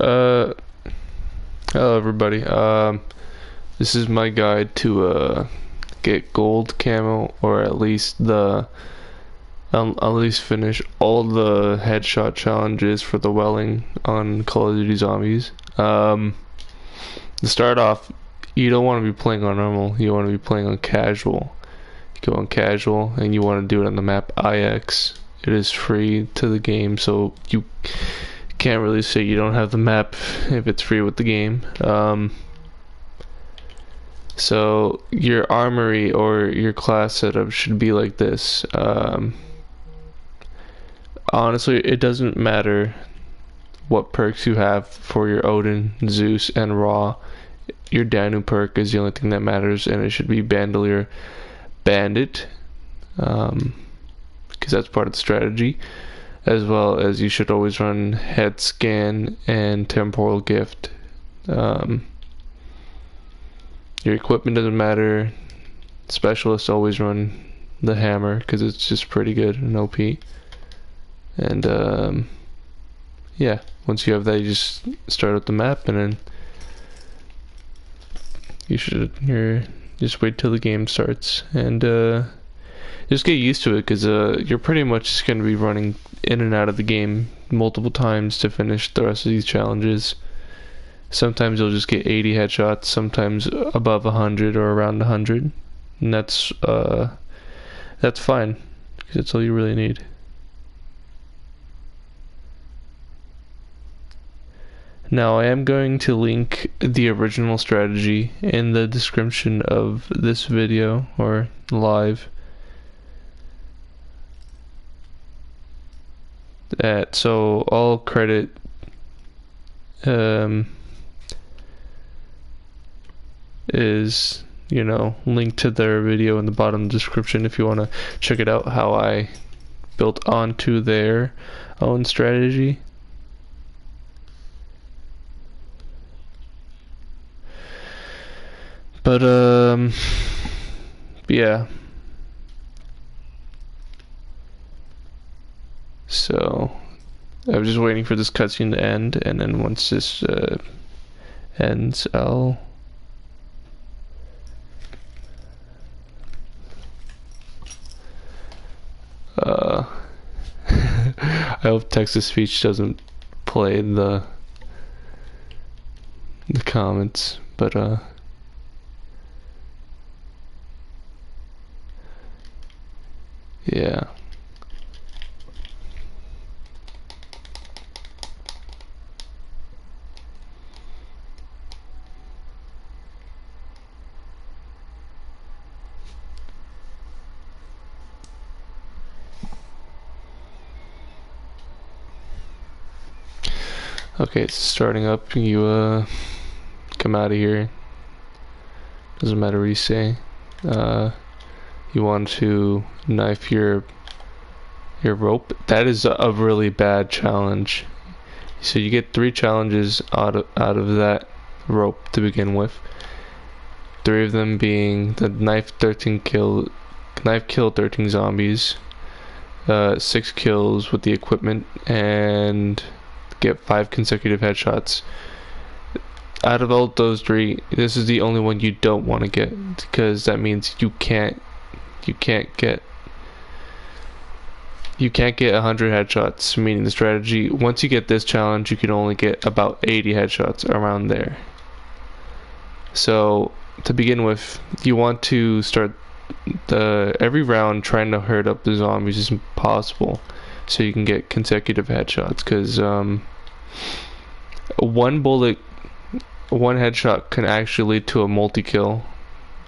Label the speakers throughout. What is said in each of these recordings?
Speaker 1: Uh, Hello everybody. This is my guide to get gold camo, or at least finish all the headshot challenges for the Welling on Call of Duty Zombies. To start off, you don't want to be playing on normal. You want to be playing on casual. You go on casual, and you want to do it on the map IX. It is free to the game, so you can't really say you don't have the map if it's free with the game. So your armory or your class setup should be like this. Honestly, it doesn't matter what perks you have for your Odin, Zeus, and Ra. Your Danu perk is the only thing that matters, and it should be Bandolier Bandit, because that's part of the strategy. As well as you should always run head scan and temporal gift. Your equipment doesn't matter. Specialists always run the hammer because it's just pretty good and OP. And yeah, once you have that, you just start out the map, and then you're just wait till the game starts, and just get used to it, because you're pretty much just going to be running in and out of the game multiple times to finish the rest of these challenges. Sometimes you'll just get 80 headshots, sometimes above 100 or around 100, and that's fine, because that's all you really need. Now, I am going to link the original strategy in the description of this video, or live. So all credit is, linked to their video in the bottom description if you want to check it out, how I built onto their own strategy. But yeah. So I was just waiting for this cutscene to end, and then once this ends, I'll I hope text-to-speech doesn't play the comments, but yeah. Okay, it's starting up. You come out of here. Doesn't matter what you say. You want to knife your rope. That is a really bad challenge. So you get 3 challenges out of that rope to begin with. 3 of them being the knife kill 13 zombies, 6 kills with the equipment, and get 5 consecutive headshots. Out of all those 3, this is the only one you don't want to get, because that means you can't get 100 headshots, meaning the strategy, once you get this challenge, you can only get about 80 headshots, around there. So to begin with, you want to start every round trying to herd up the zombies as possible, so you can get consecutive headshots, because one headshot can actually lead to a multi-kill,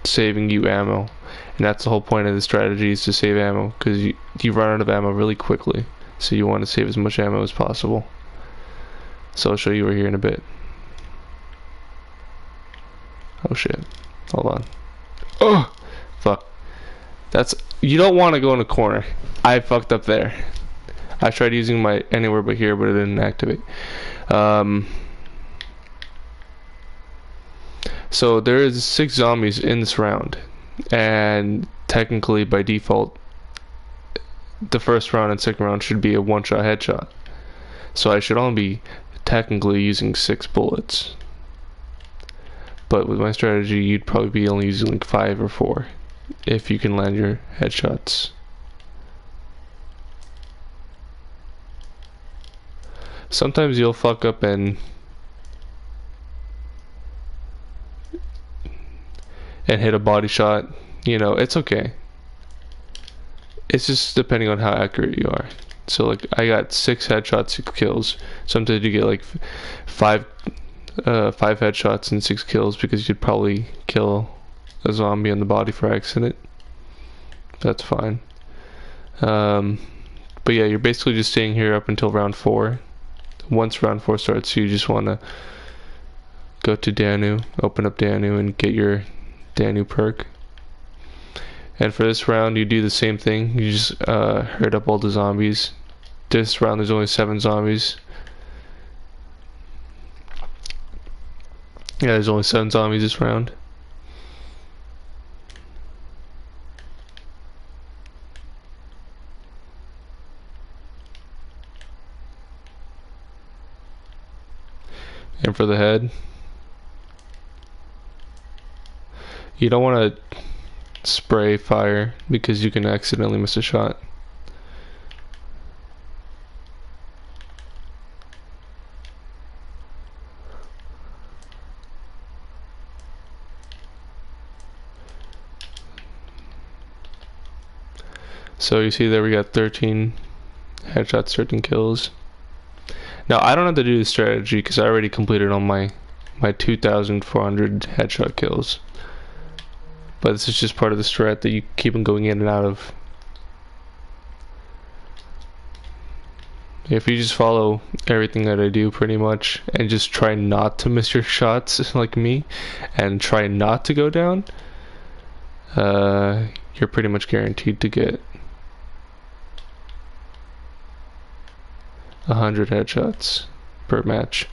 Speaker 1: saving you ammo. And that's the whole point of the strategy, is to save ammo, because you run out of ammo really quickly, so you want to save as much ammo as possible. So I'll show you right here in a bit. Oh shit, hold on. Oh fuck, you don't want to go in a corner. I fucked up there. I tried using my anywhere but here, but it didn't activate. So there is 6 zombies in this round, and technically by default the first round and second round should be a one-shot headshot. So I should only be technically using 6 bullets. But with my strategy, you'd probably be only using like 5 or 4 if you can land your headshots. Sometimes you'll fuck up and hit a body shot. You know, it's okay. It's just depending on how accurate you are. So like I got 6 headshots, 6 kills. Sometimes you get like 5 headshots and 6 kills because you'd probably kill a zombie on the body for accident. That's fine. But yeah, you're basically just staying here up until round 4. Once round 4 starts, you just want to go to Danu, open up Danu, and get your Danu perk. And for this round, you do the same thing. You just herd up all the zombies. This round, there's only 7 zombies. Yeah, there's only 7 zombies this round. And for the head, you don't want to spray fire because you can accidentally miss a shot. So you see there we got 13 headshots, 13 kills. Now I don't have to do the strategy because I already completed all my 2,400 headshot kills. But this is just part of the strat that you keep on going in and out of. If you just follow everything that I do pretty much and just try not to miss your shots like me and try not to go down, you're pretty much guaranteed to get 100 headshots per match.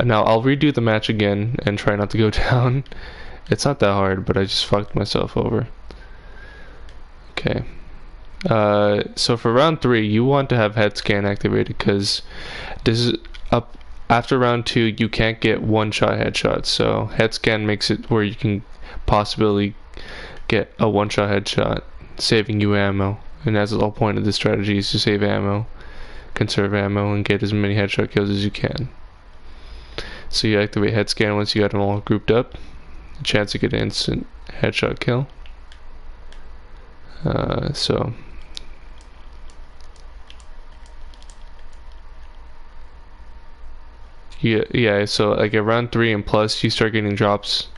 Speaker 1: Now I'll redo the match again and try not to go down. It's not that hard, but I just fucked myself over. Okay. So for round 3, you want to have head scan activated because this is up after round 2. You can't get one-shot headshots. So head scan makes it where you can possibly get a one-shot headshot, saving you ammo. And that's the whole point of this strategy, is to save ammo, conserve ammo, and get as many headshot kills as you can. So you activate head scan once you got them all grouped up. A chance to get an instant headshot kill. So yeah, so like at round 3 and plus you start getting drops,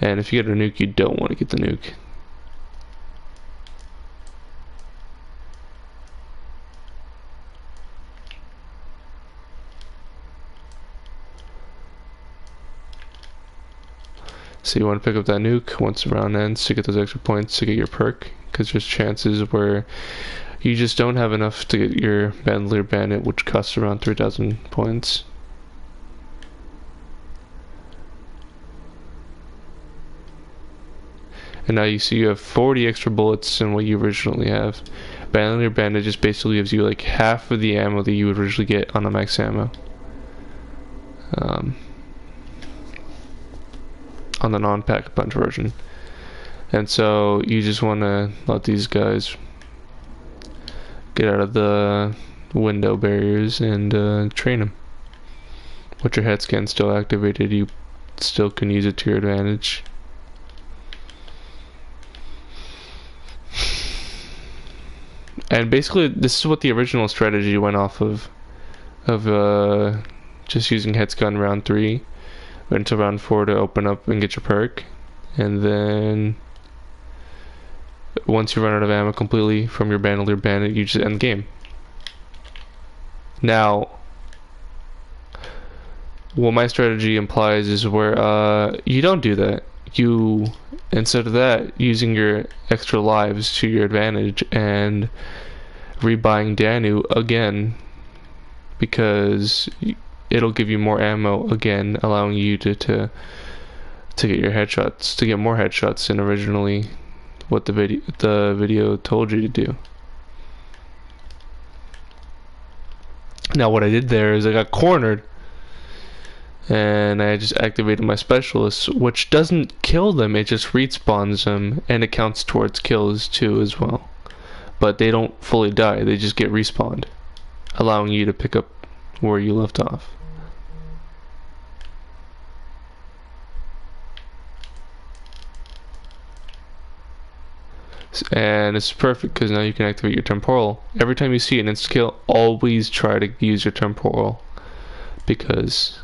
Speaker 1: and if you get a nuke you don't want to get the nuke. So you want to pick up that nuke once the round ends to get those extra points to get your perk, because there's chances where you just don't have enough to get your Bandolier Bandit, which costs around 3,000 points. And now you see you have 40 extra bullets than what you originally have. Bandolier Bandit just basically gives you like half of the ammo that you would originally get on a max ammo. On the non-pack punch version. And so you just want to let these guys get out of the window barriers and train them. With your head scan still activated, you still can use it to your advantage. And basically this is what the original strategy went off of just using head scan round 3 until round 4 to open up and get your perk, and then once you run out of ammo completely from your Bandolier Bandit, you just end the game. Now what my strategy implies is where you don't do that. You, instead of that, using your extra lives to your advantage and rebuying Danu again, because it'll give you more ammo again, allowing you to get your headshots, to get more headshots than originally what the video told you to do. Now what I did there is I got cornered and I just activated my specialist, which doesn't kill them, it just respawns them, and it counts towards kills too as well. But they don't fully die, they just get respawned, allowing you to pick up where you left off. And it's perfect because now you can activate your temporal. Every time you see an insta kill, always try to use your temporal, because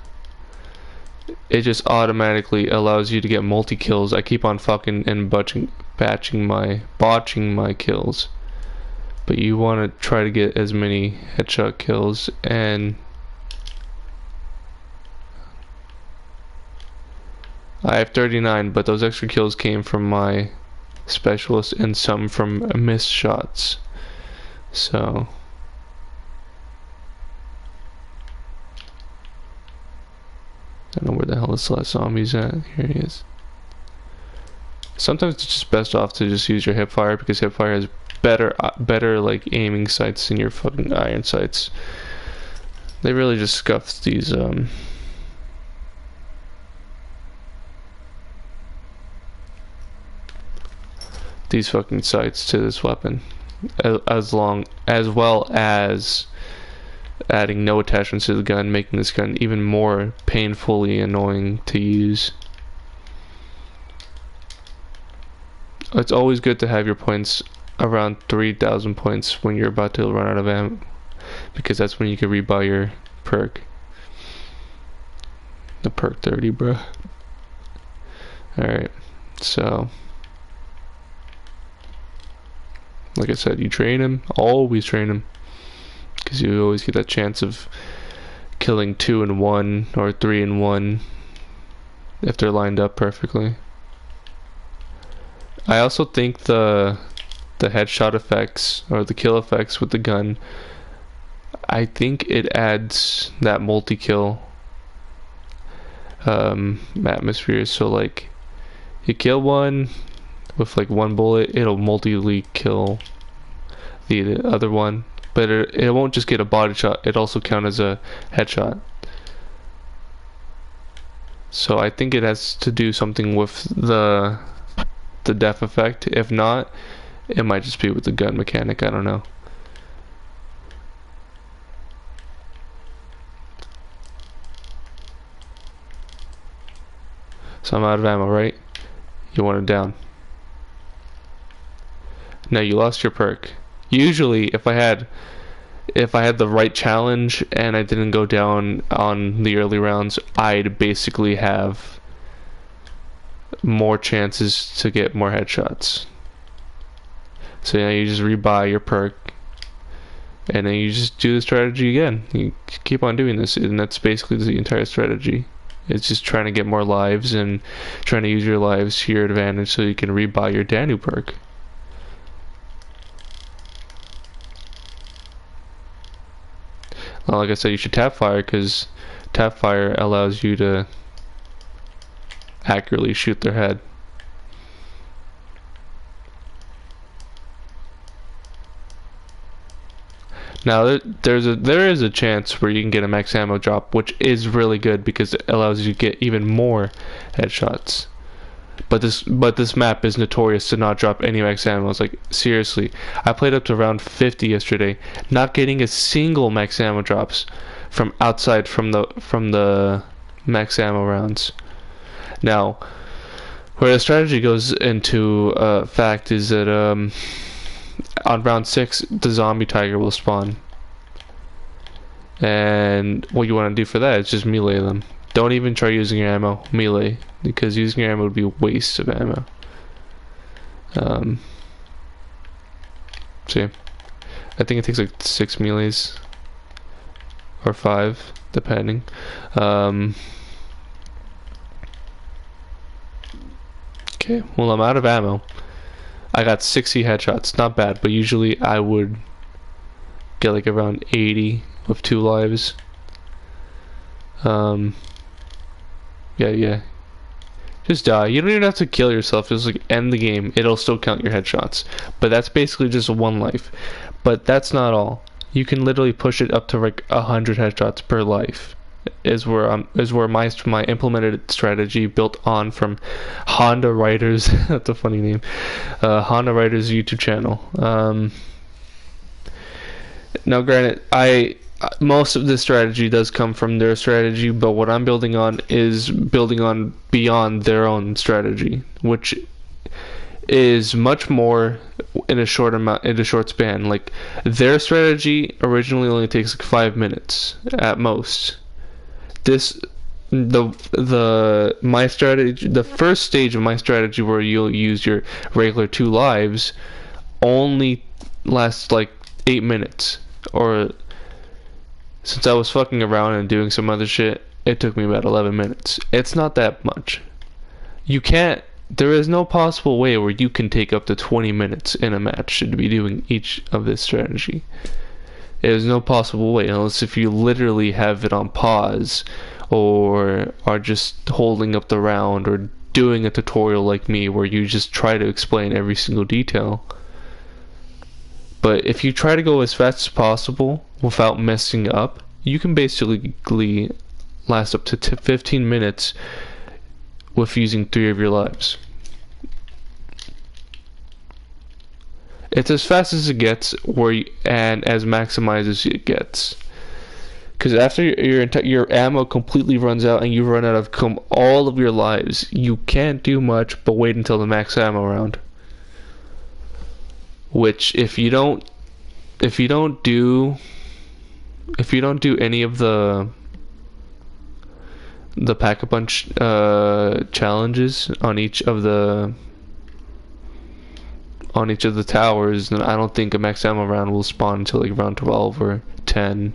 Speaker 1: it just automatically allows you to get multi kills. I keep on fucking and botching my kills, but you want to try to get as many headshot kills. And I have 39, but those extra kills came from my specialist and some from missed shots. So I don't know where the hell this last zombie's at. Here he is. Sometimes it's just best off to just use your hip fire, because hip fire has better like aiming sights than your fucking iron sights. They really just scuffed these fucking sights to this weapon, as well as adding no attachments to the gun, making this gun even more painfully annoying to use. It's always good to have your points around 3,000 points when you're about to run out of ammo, because that's when you can rebuy your perk. The perk 30, bro. Alright, so like I said, you train him, always train him, because you always get that chance of killing 2 in 1 or 3 in 1 if they're lined up perfectly. I also think the headshot effects, or the kill effects with the gun, I think it adds that multi-kill atmosphere. So like, you kill one with like one bullet, it'll multi kill the other one, but it won't just get a body shot, it also counts as a headshot. So I think it has to do something with the def effect. If not, it might just be with the gun mechanic, I don't know. So I'm out of ammo, right? You want it down. Now you lost your perk. Usually if I had the right challenge and I didn't go down on the early rounds, I'd basically have more chances to get more headshots. So yeah, you just rebuy your perk, and then you just do the strategy again. You keep on doing this, and that's basically the entire strategy. It's just trying to get more lives and trying to use your lives to your advantage so you can rebuy your Danu perk. Well, like I said, you should tap fire, because tap fire allows you to accurately shoot their head. Now there is a chance where you can get a max ammo drop, which is really good because it allows you to get even more headshots. But this map is notorious to not drop any max ammo. It's like, seriously, I played up to round 50 yesterday, not getting a single max ammo drops from outside from the max ammo rounds. Now, where the strategy goes into fact is that on round 6 the zombie tiger will spawn, and what you want to do for that is just melee them. Don't even try using your ammo, melee, because using your ammo would be a waste of ammo. See, I think it takes like 6 melees or 5 depending. Okay, well, I'm out of ammo. I got 60 headshots, not bad, but usually I would get like around 80 with 2 lives. Yeah. Just die. You don't even have to kill yourself. Just like end the game. It'll still count your headshots. But that's basically just 1 life. But that's not all. You can literally push it up to like 100 headshots per life. is where my implemented strategy built on from Honda Writers. That's a funny name. Honda Writers YouTube channel. Now, granted, most of this strategy does come from their strategy, but what I'm building on is building on beyond their own strategy, which is much more in a short span. Like, their strategy originally only takes like 5 minutes at most. My strategy, the first stage of my strategy where you'll use your regular 2 lives, only lasts like 8 minutes. Or since I was fucking around and doing some other shit, it took me about 11 minutes. It's not that much. There is no possible way where you can take up to 20 minutes in a match to be doing each of this strategy. There's no possible way, unless if you literally have it on pause, or are just holding up the round, or doing a tutorial like me where you just try to explain every single detail. But if you try to go as fast as possible without messing up, you can basically last up to 15 minutes with using 3 of your lives. It's as fast as it gets, and as maximized as it gets. Because after your ammo completely runs out and you run out of all of your lives, you can't do much but wait until the max ammo round. Which, if you don't do any of the pack-a-punch challenges on each of the towers, then I don't think a max ammo round will spawn until like round 12 or 10.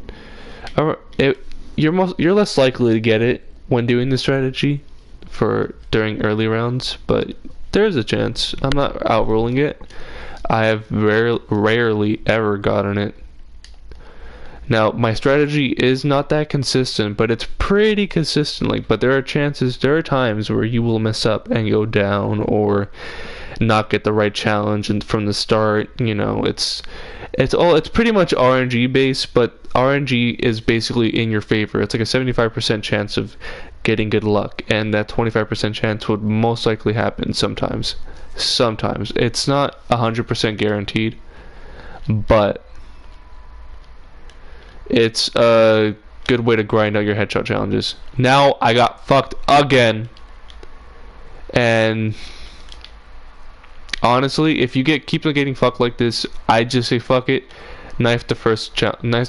Speaker 1: You're less likely to get it when doing the strategy during early rounds, but there is a chance. I'm not outruling it. I have rarely ever gotten it. Now, my strategy is not that consistent, but it's pretty consistent. But there are times where you will mess up and go down, or not get the right challenge and from the start. It's pretty much RNG based, but RNG is basically in your favor. It's like a 75% chance of getting good luck, and that 25% chance would most likely happen sometimes. It's not 100% guaranteed, but it's a good way to grind out your headshot challenges. Now I got fucked again, and honestly, if you keep on getting fucked like this, I just say fuck it. Knife the first rounds,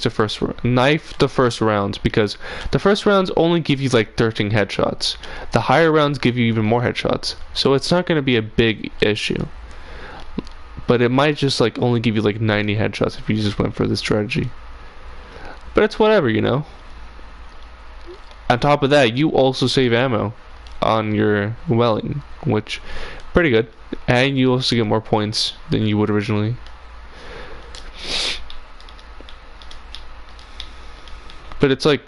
Speaker 1: because the first rounds only give you like 13 headshots. The higher rounds give you even more headshots, so it's not going to be a big issue. But it might just like only give you like 90 headshots if you just went for this strategy. But it's whatever, On top of that, you also save ammo on your welling, which pretty good, and you also get more points than you would originally. But it's like,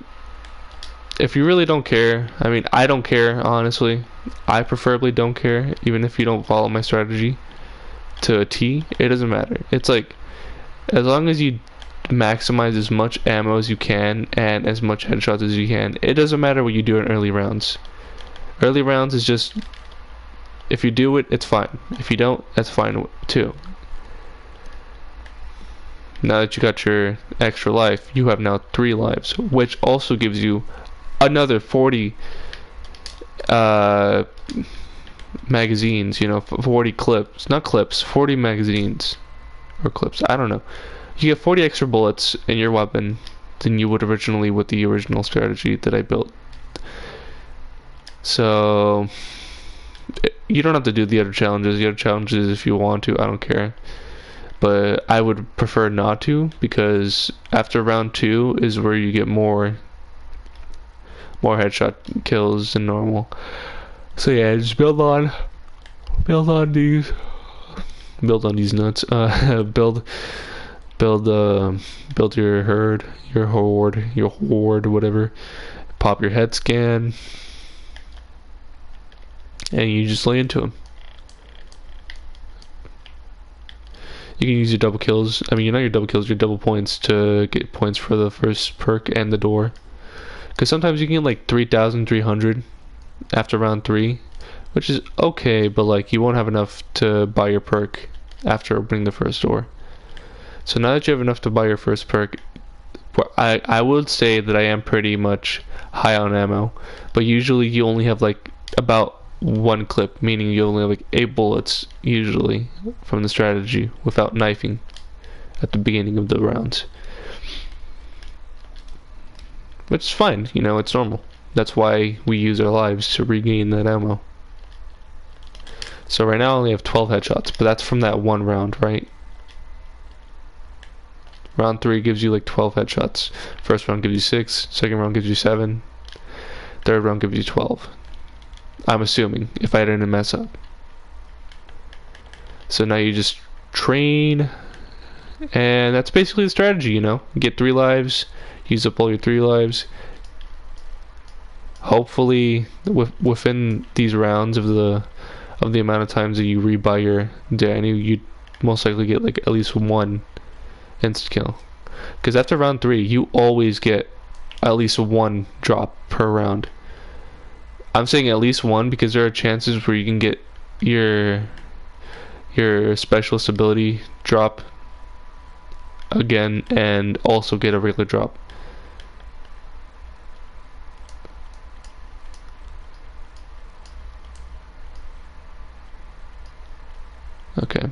Speaker 1: if you really don't care, I mean, I don't care, honestly. I preferably don't care, even if you don't follow my strategy to a T. It doesn't matter. It's like, as long as you maximize as much ammo as you can and as much headshots as you can, it doesn't matter what you do in early rounds. Early rounds is just, if you do it, it's fine. If you don't, that's fine too. Now that you got your extra life, you have now 3 lives, which also gives you another 40 magazines, 40 clips, not clips, 40 magazines, or clips, I don't know. You get 40 extra bullets in your weapon than you would originally with the original strategy that I built. So, you don't have to do the other challenges. The other challenges, if you want to, I don't care. But I would prefer not to, because after round 2 is where you get more headshot kills than normal. So yeah, just build on these nuts. Build your horde, whatever. Pop your head scan, and you just lay into them. You can use your double kills. I mean, not your double kills, your double points to get points for the first perk and the door. Because sometimes you can get like 3,300 after round 3, which is okay, but like you won't have enough to buy your perk after opening the first door. So now that you have enough to buy your first perk, I would say that I am pretty much high on ammo, but usually you only have like about 1 clip, meaning you only have like 8 bullets usually from the strategy without knifing at the beginning of the rounds. Which is fine, you know, it's normal. That's why we use our lives to regain that ammo. So right now I only have 12 headshots, but that's from that 1 round, right? Round 3 gives you like 12 headshots. First round gives you 6, second round gives you 7, third round gives you 12. I'm assuming, if I didn't mess up. So now you just train, and that's basically the strategy, you know? Get 3 lives, use up all your 3 lives. Hopefully, within these rounds of the amount of times that you rebuy your Danny, you'd most likely get like at least 1 insta kill. Because after round 3, you always get at least 1 drop per round. I'm saying at least 1 because there are chances where you can get your specialist ability drop again and also get a regular drop. Okay.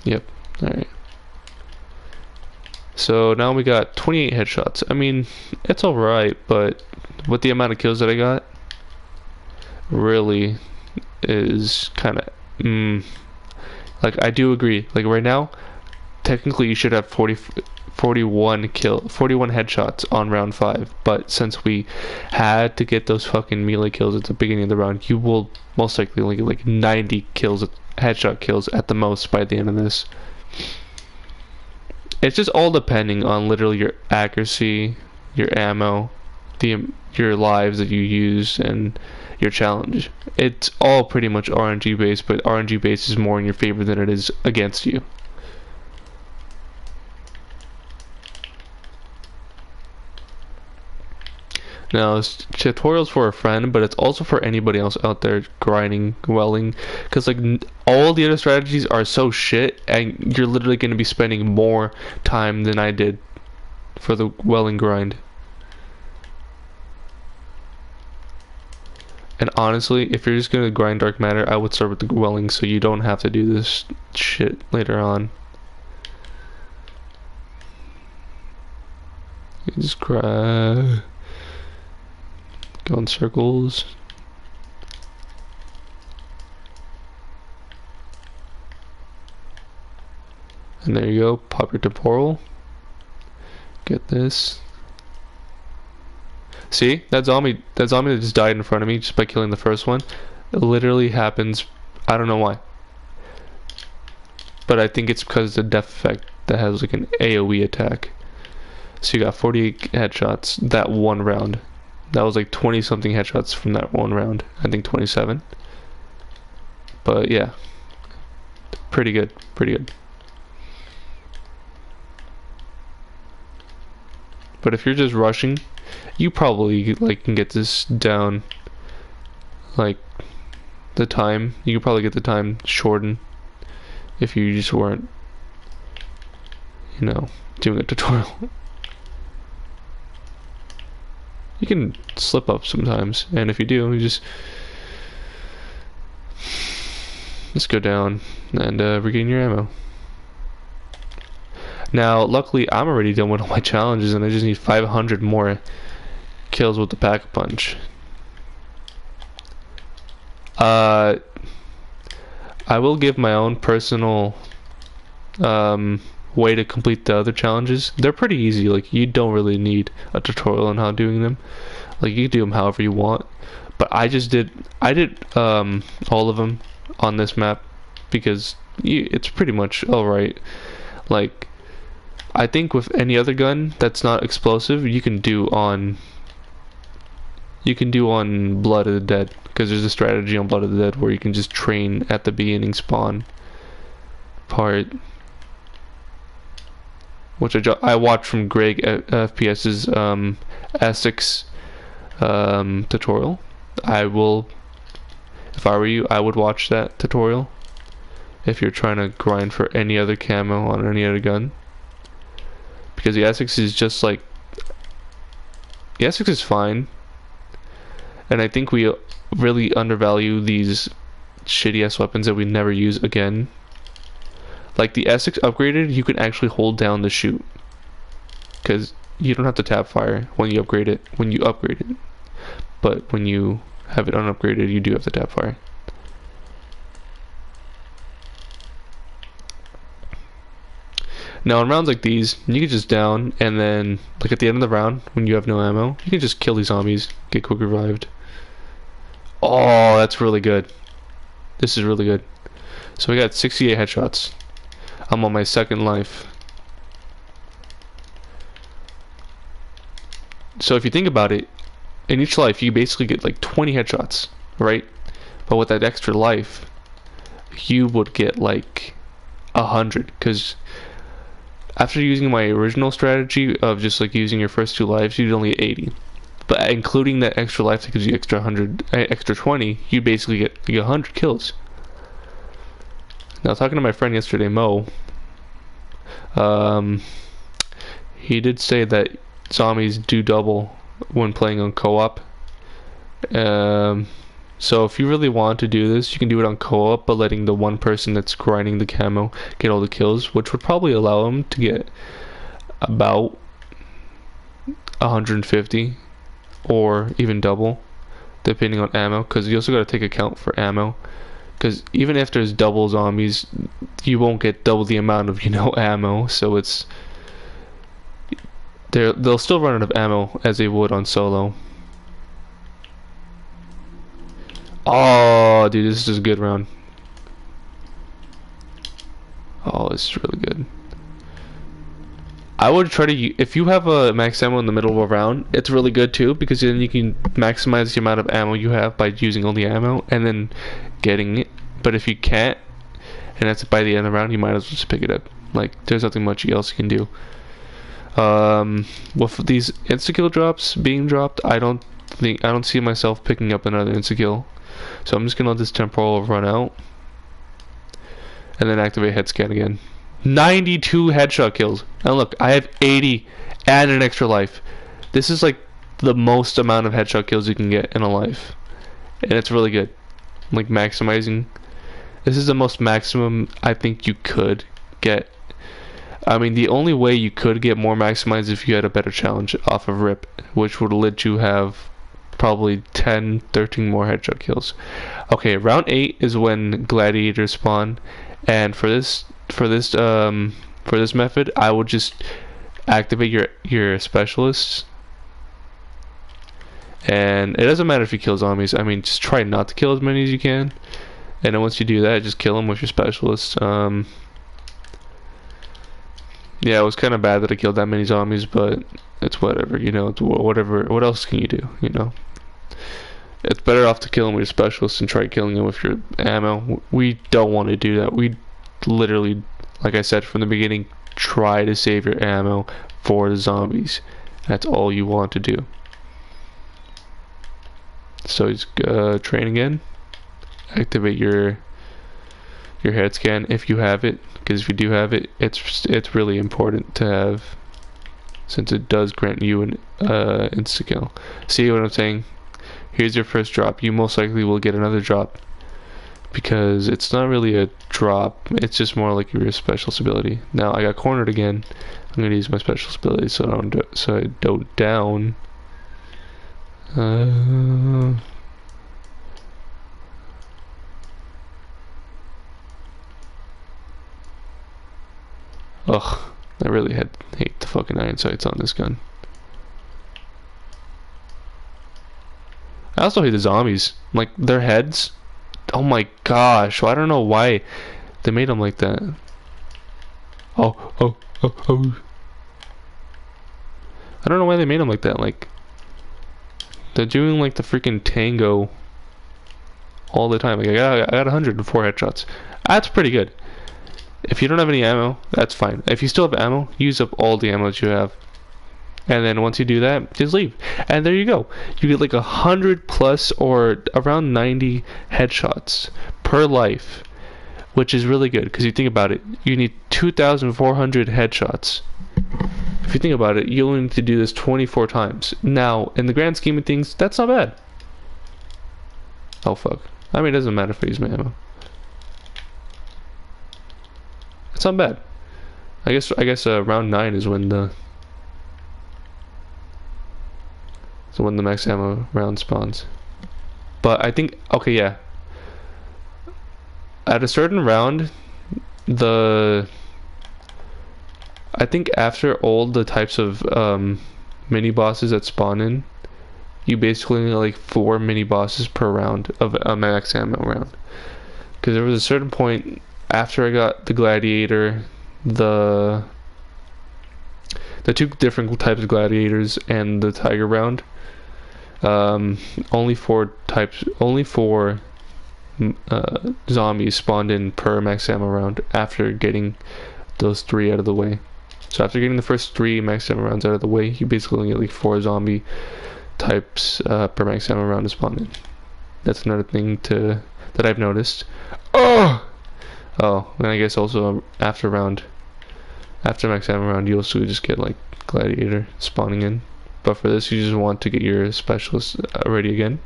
Speaker 1: Yep. Alright. So now we got 28 headshots. I mean, it's alright, but with the amount of kills that I got, really is kind of like, I do agree. Like right now, technically you should have 41 headshots on round 5, but since we had to get those fucking melee kills at the beginning of the round, you will most likely only get like 90 kills, headshot kills at the most by the end of this. It's just all depending on literally your accuracy, your ammo, your lives that you use, and your challenge. It's all pretty much RNG based, but RNG based is more in your favor than it is against you. Now, this tutorial's for a friend, but it's also for anybody else out there grinding, welling, because like all the other strategies are so shit, and you're literally going to be spending more time than I did for the welling grind. And honestly, if you're just going to grind dark matter, I would start with the welling so you don't have to do this shit later on. You just grab... Go in circles. And there you go, pop your temporal. Get this. See, that zombie that just died in front of me just by killing the first one. It literally happens, I don't know why. But I think it's because of the death effect that has like an AoE attack. So you got 48 headshots that 1 round. That was like 20 something headshots from that 1 round. I think 27. But yeah. Pretty good. Pretty good. But if you're just rushing, you probably like can get this down, like the time. You could probably get the time shortened if you just weren't, you know, doing a tutorial. You can slip up sometimes, and if you do, you just go down and regain your ammo. Now, luckily, I'm already done with all my challenges, and I just need 500 more kills with the pack-a-punch. I will give my own personal way to complete the other challenges. They're pretty easy. Like, you don't really need a tutorial on how doing them. Like, you can do them however you want. But I did all of them on this map because it's pretty much alright. Like, I think with any other gun that's not explosive, you can do on Blood of the Dead, because there's a strategy on Blood of the Dead where you can just train at the beginning spawn part, which I watched from Greg FPS's Essex tutorial. If I were you, I would watch that tutorial if you're trying to grind for any other camo on any other gun, because the Essex is just like, the Essex is fine, and I think we really undervalue these shitty ass weapons that we never use again. Like the Essex upgraded, you can actually hold down the shoot, because you don't have to tap fire when you upgrade it. But when you have it unupgraded, you do have to tap fire. Now in rounds like these, you can just down, and then like at the end of the round when you have no ammo, you can just kill these zombies, get quick revived. Oh, that's really good. This is really good. So we got 68 headshots. I'm on my second life. So if you think about it, in each life you basically get like 20 headshots, right? But with that extra life, you would get like 100, because after using my original strategy of just like using your first 2 lives, you'd only get 80. But including that extra life that gives you extra 100, extra 20, you basically get like 100 kills. Now, talking to my friend yesterday, Mo, he did say that zombies do double when playing on co-op. So if you really want to do this, you can do it on co-op, but letting the one person that's grinding the camo get all the kills, which would probably allow him to get about 150 or even double, depending on ammo, because you also got to take account for ammo, because even if there's double zombies, you won't get double the amount of ammo, so they'll still run out of ammo as they would on solo. Oh, dude, this is a good round. Oh, this is really good. I would try to, if you have a max ammo in the middle of a round, it's really good too, because then you can maximize the amount of ammo you have by using only ammo and then getting it. But if you can't, and that's by the end of the round, you might as well just pick it up. Like, there's nothing much else you can do. With these insta-kill drops being dropped, I don't see myself picking up another insta-kill. So I'm just gonna let this temporal run out and then activate head scan again. 92 headshot kills, and look, I have 80 and an extra life. This is like the most amount of headshot kills you can get in a life, and it's really good. Like, maximizing, this is the most maximum I think you could get. I mean, the only way you could get more maximized if you had a better challenge off of RIP, which would let you have probably 10, 13 more headshot kills. Okay, round 8 is when gladiators spawn, and for this method, I would just activate your specialists, and it doesn't matter if you kill zombies. I mean, just try not to kill as many as you can, and then once you do that, just kill them with your specialists. Yeah, it was kind of bad that I killed that many zombies, but it's whatever, it's whatever. What else can you do, It's better off to kill them with your specialists and try killing them with your ammo. We don't want to do that. We literally, like I said from the beginning, try to save your ammo for the zombies. That's all you want to do. So just train again. Activate your head scan if you have it, because if you do have it, it's really important to have, since it does grant you an insta kill. See what I'm saying? Here's your first drop. You most likely will get another drop, because it's not really a drop, it's just more like your special ability. Now I got cornered again. I'm gonna use my special ability so I don't down. Ugh, I really hate the fucking iron sights on this gun. I also hate the zombies. Like, their heads. Oh my gosh, I don't know why they made them like that. Oh. I don't know why they made them like that. Like, they're doing like the freaking tango all the time. Like, I got 104 headshots. That's pretty good. If you don't have any ammo, that's fine. If you still have ammo, use up all the ammo that you have. And then once you do that, just leave. And there you go. You get like 100 plus or around 90 headshots per life, which is really good because you think about it. You need 2,400 headshots. If you think about it, you only need to do this 24 times. Now, in the grand scheme of things, that's not bad. Oh fuck. I mean, it doesn't matter if I use my ammo. It's not bad. I guess round 9 is when the max ammo round spawns. But I think, okay, yeah. At a certain round, I think after all the types of mini bosses that spawn in, you basically need like 4 mini bosses per round of a max ammo round. Because there was a certain point after I got the gladiator, the 2 different types of gladiators and the tiger round. Only 4 zombies spawned in per max ammo round after getting those 3 out of the way. So after getting the first 3 max ammo rounds out of the way, you basically only get like 4 zombie types per max ammo round to spawn in. That's another thing that I've noticed. Oh, and I guess also after max ammo round, you also just get like gladiator spawning in. But for this, you just want to get your specialist ready again,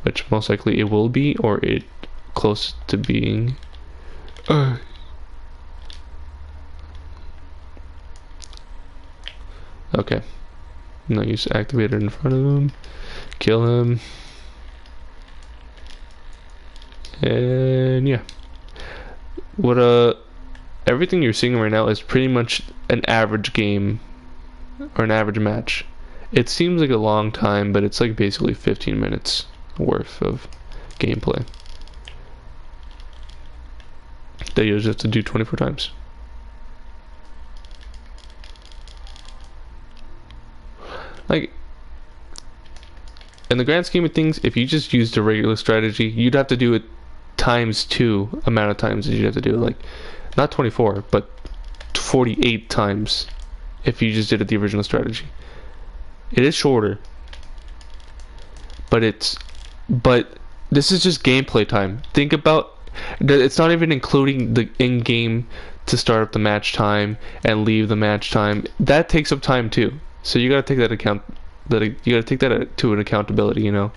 Speaker 1: which most likely it will be, or it close to being. Okay. No use activator in front of him. Kill him. And yeah. Everything you're seeing right now is pretty much an average game or an average match. It seems like a long time, but it's like basically 15 minutes worth of gameplay that you just have to do 24 times. Like, in the grand scheme of things, if you just used a regular strategy, you'd have to do it times 2 amount of times that you'd have to do it. Like, not 24, but 48 times if you just did it the original strategy. It is shorter, but this is just gameplay time. Think about, it's not even including the in-game to start up the match time and leave the match time. That takes up time too. So you gotta take that account. You gotta take that to an accountability, you know.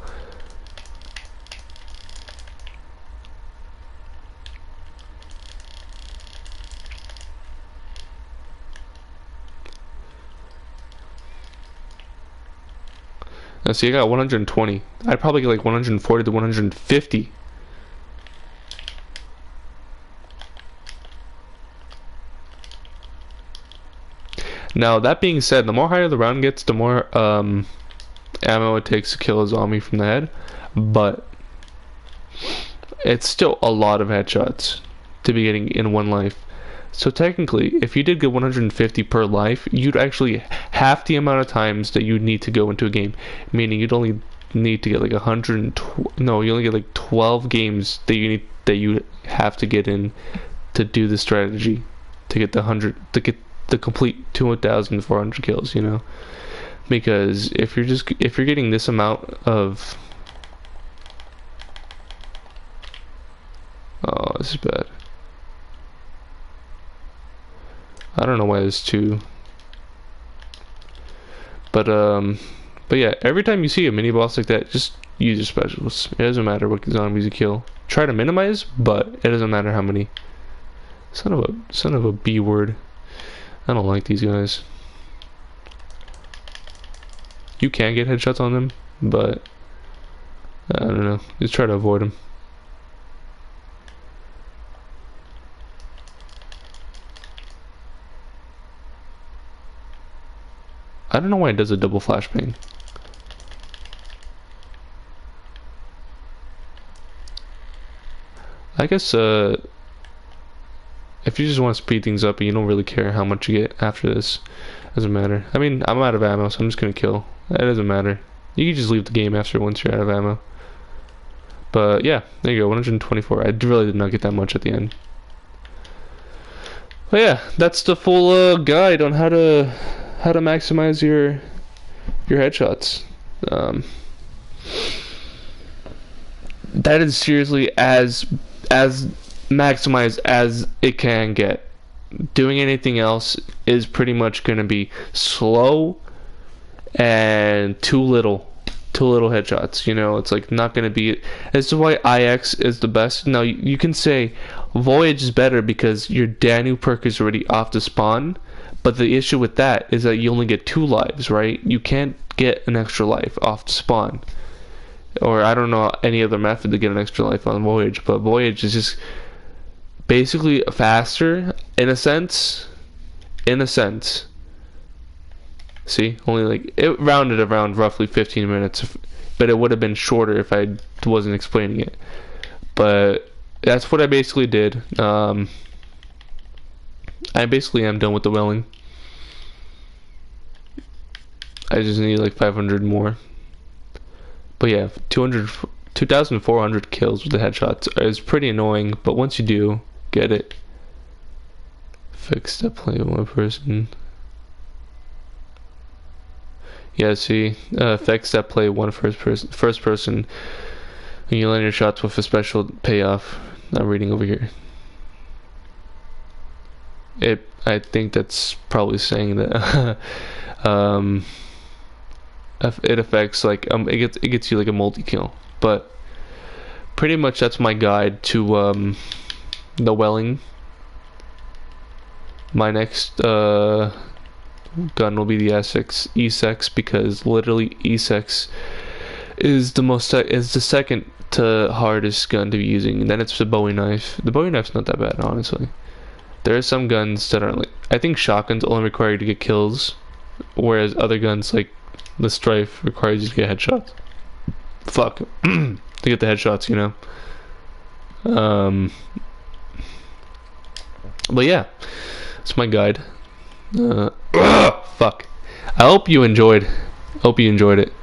Speaker 1: Now, see, I got 120. I'd probably get like 140 to 150. Now, that being said, the more higher the round gets, the more ammo it takes to kill a zombie from the head. But it's still a lot of headshots to be getting in one life. So technically, if you did get 150 per life, you'd actually half the amount of times that you'd need to go into a game. Meaning you'd only need to get like 120. No, you only get like 12 games that you have to get in to do the strategy to get the complete 2,400 kills. You know, because if you're getting this amount of, oh, this is bad. I don't know why there's 2. But yeah, every time you see a mini boss like that, just use your specials. It doesn't matter what zombies you kill. Try to minimize, but it doesn't matter how many. Son of a B word. I don't like these guys. You can get headshots on them, but I don't know. Just try to avoid them. I don't know why it does a double flashbang. I guess if you just want to speed things up and you don't really care how much you get after this, Doesn't matter. I mean, I'm out of ammo, so I'm just gonna kill. It doesn't matter. You can just leave the game after once you're out of ammo. But yeah, there you go, 124. I really did not get that much at the end. But yeah, that's the full guide on how to maximize your headshots. That is seriously as maximized as it can get. Doing anything else is pretty much going to be slow and too little headshots. You know, it's like not going to be. This is why IX is the best. Now you can say Voyage is better because your Danu perk is already off the spawn, but the issue with that is that you only get 2 lives, right? You can't get an extra life off the spawn, or I don't know any other method to get an extra life on Voyage, but Voyage is just basically faster in a sense. See, only like it rounded around roughly 15 minutes, but it would have been shorter if I wasn't explaining it. But that's what I basically did. I basically am done with the welling. I just need like 500 more. But yeah, 2,400 kills with the headshots is pretty annoying, but once you do get it, fix that play with one person. Yeah, see, effects that play one first person, and you land your shots with a special payoff. I'm reading over here. I think that's probably saying that it affects like it gets you like a multi-kill, but pretty much that's my guide to the welling. My next gun will be the E6 because literally E6 is the second to hardest gun to be using, and then it's the Bowie knife. The Bowie knife's not that bad, honestly. There are some guns that aren't like, I think shotguns only require you to get kills, whereas other guns like the Strife requires you to get headshots. Fuck. To get the headshots, you know. But yeah, that's my guide. Fuck. I hope you enjoyed it.